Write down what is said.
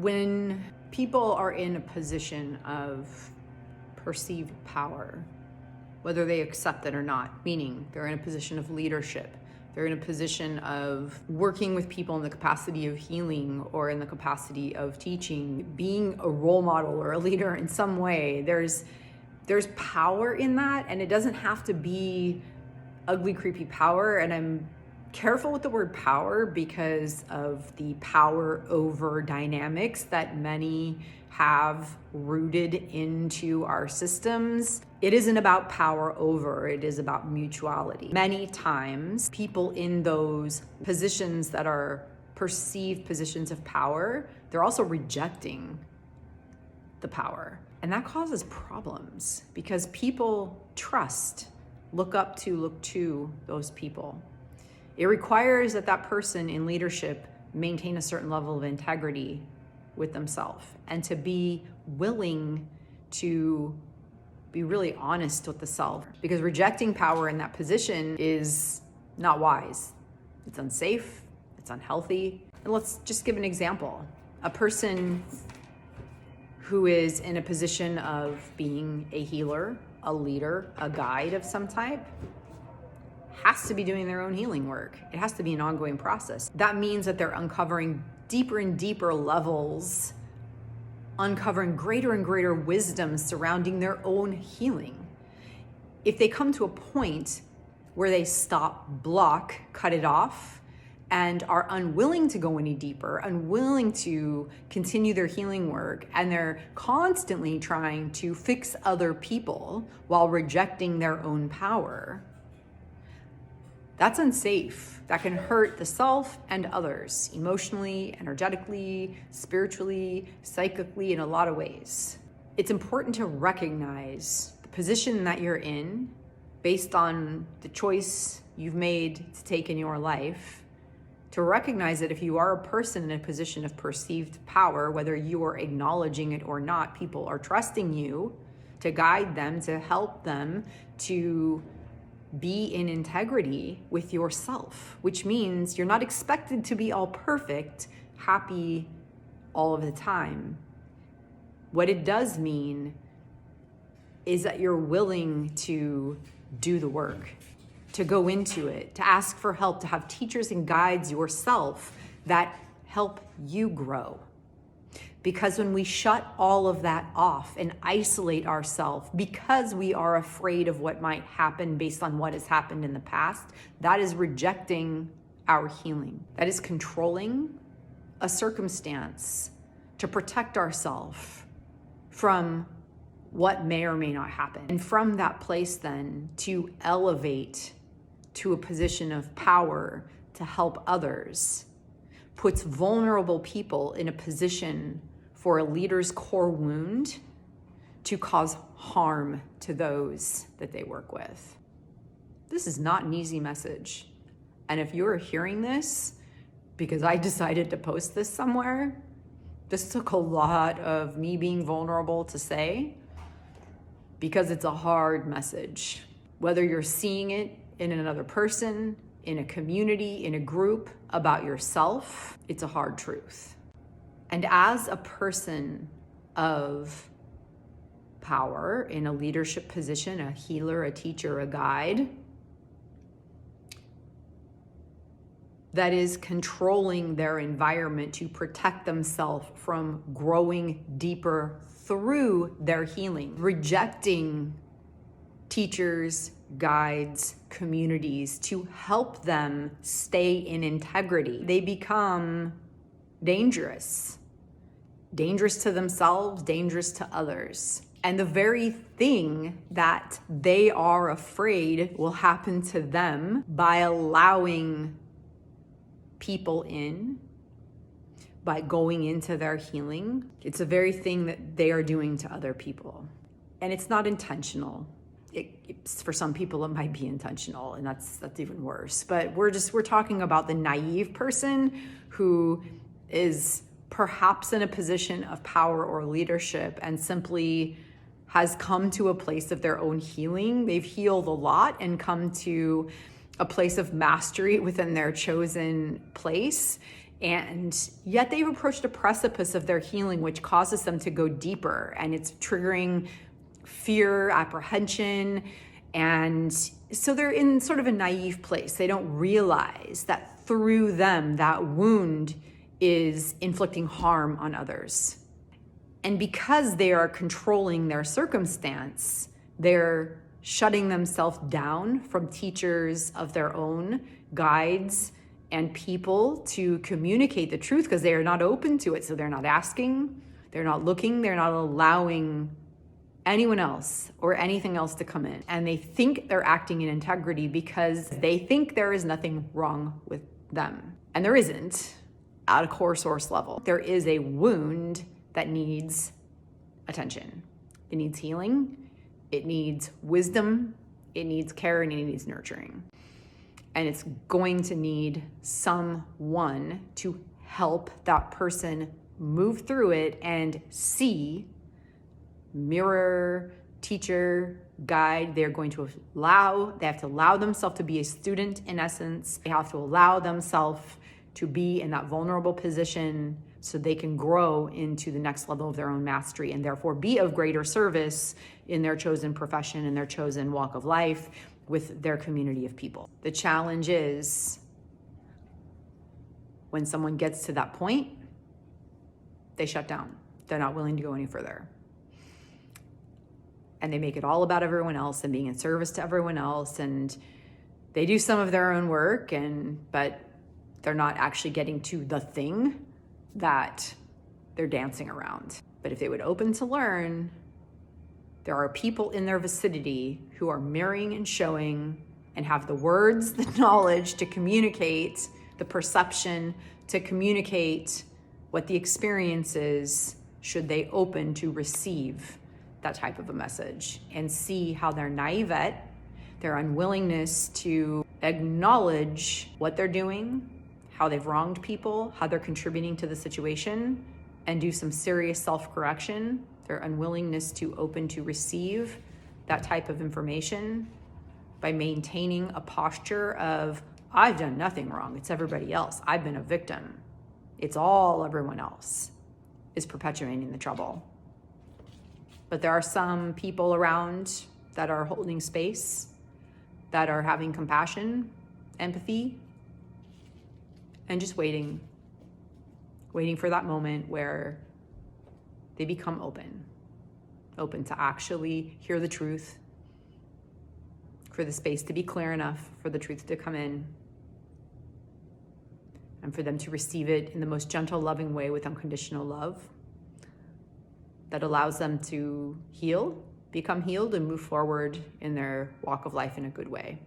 When people are in a position of perceived power, whether they accept it or not, meaning they're in a position of leadership, they're in a position of working with people in the capacity of healing or in the capacity of teaching, being a role model or a leader in some way, there's power in that, and it doesn't have to be ugly, creepy power. And I'm careful with the word power because of the power over dynamics that many have rooted into our systems. It isn't about power over, it is about mutuality. Many times, people in those positions that are perceived positions of power, they're also rejecting the power. And that causes problems because people look to those people. It requires that person in leadership maintain a certain level of integrity with themselves and to be willing to be really honest with the self, because rejecting power in that position is not wise. It's unsafe, it's unhealthy. And let's just give an example. A person who is in a position of being a healer, a leader, a guide of some type, has to be doing their own healing work. It has to be an ongoing process. That means that they're uncovering deeper and deeper levels, uncovering greater and greater wisdom surrounding their own healing. If they come to a point where they cut it off, and are unwilling to go any deeper, unwilling to continue their healing work, and they're constantly trying to fix other people while rejecting their own power, that's unsafe. That can hurt the self and others emotionally, energetically, spiritually, psychically, in a lot of ways. It's important to recognize the position that you're in based on the choice you've made to take in your life, to recognize that if you are a person in a position of perceived power, whether you are acknowledging it or not, people are trusting you to guide them, to help them to be in integrity with yourself, which means you're not expected to be all perfect, happy all of the time. What it does mean is that you're willing to do the work, to go into it, to ask for help, to have teachers and guides yourself that help you grow. Because when we shut all of that off and isolate ourselves because we are afraid of what might happen based on what has happened in the past, that is rejecting our healing. That is controlling a circumstance to protect ourselves from what may or may not happen. And from that place then to elevate to a position of power to help others puts vulnerable people in a position for a leader's core wound to cause harm to those that they work with. This is not an easy message. And if you're hearing this because I decided to post this somewhere, this took a lot of me being vulnerable to say, because it's a hard message. Whether you're seeing it in another person, in a community, in a group, about yourself, it's a hard truth. And as a person of power in a leadership position, a healer, a teacher, a guide, that is controlling their environment to protect themselves from growing deeper through their healing, rejecting teachers, guides, communities to help them stay in integrity, they become dangerous to themselves, dangerous to others. And the very thing that they are afraid will happen to them by allowing people in, by going into their healing, it's the very thing that they are doing to other people. And it's not intentional. For some people, it might be intentional, and that's even worse. But we're talking about the naive person who is perhaps in a position of power or leadership and simply has come to a place of their own healing. They've healed a lot and come to a place of mastery within their chosen place. And yet they've approached a precipice of their healing, which causes them to go deeper, and it's triggering fear, apprehension. And so they're in sort of a naive place. They don't realize that through them, that wound is inflicting harm on others. And because they are controlling their circumstance, they're shutting themselves down from teachers of their own, guides, and people to communicate the truth because they are not open to it. So they're not asking, they're not looking, they're not allowing anyone else or anything else to come in. And they think they're acting in integrity because they think there is nothing wrong with them. And there isn't at a core source level. There is a wound that needs attention. It needs healing, it needs wisdom, it needs care, and it needs nurturing. And it's going to need someone to help that person move through it and see, mirror, teacher, guide. They have to allow themselves to be a student in essence. They have to allow themselves to be in that vulnerable position so they can grow into the next level of their own mastery and therefore be of greater service in their chosen profession, in their chosen walk of life, with their community of people. The challenge is when someone gets to that point, they shut down. They're not willing to go any further. And they make it all about everyone else and being in service to everyone else. And they do some of their own work, but they're not actually getting to the thing that they're dancing around. But if they would open to learn, there are people in their vicinity who are mirroring and showing and have the words, the knowledge to communicate, the perception to communicate what the experience is, should they open to receive that type of a message and see how their naivete, their unwillingness to acknowledge what they're doing, how they've wronged people, how they're contributing to the situation, and do some serious self-correction, their unwillingness to open to receive that type of information by maintaining a posture of, I've done nothing wrong, it's everybody else, I've been a victim, it's all everyone else, is perpetuating the trouble. But there are some people around that are holding space, that are having compassion, empathy, and just waiting for that moment where they become open to actually hear the truth, for the space to be clear enough for the truth to come in, and for them to receive it in the most gentle, loving way with unconditional love that allows them to heal, become healed, and move forward in their walk of life in a good way.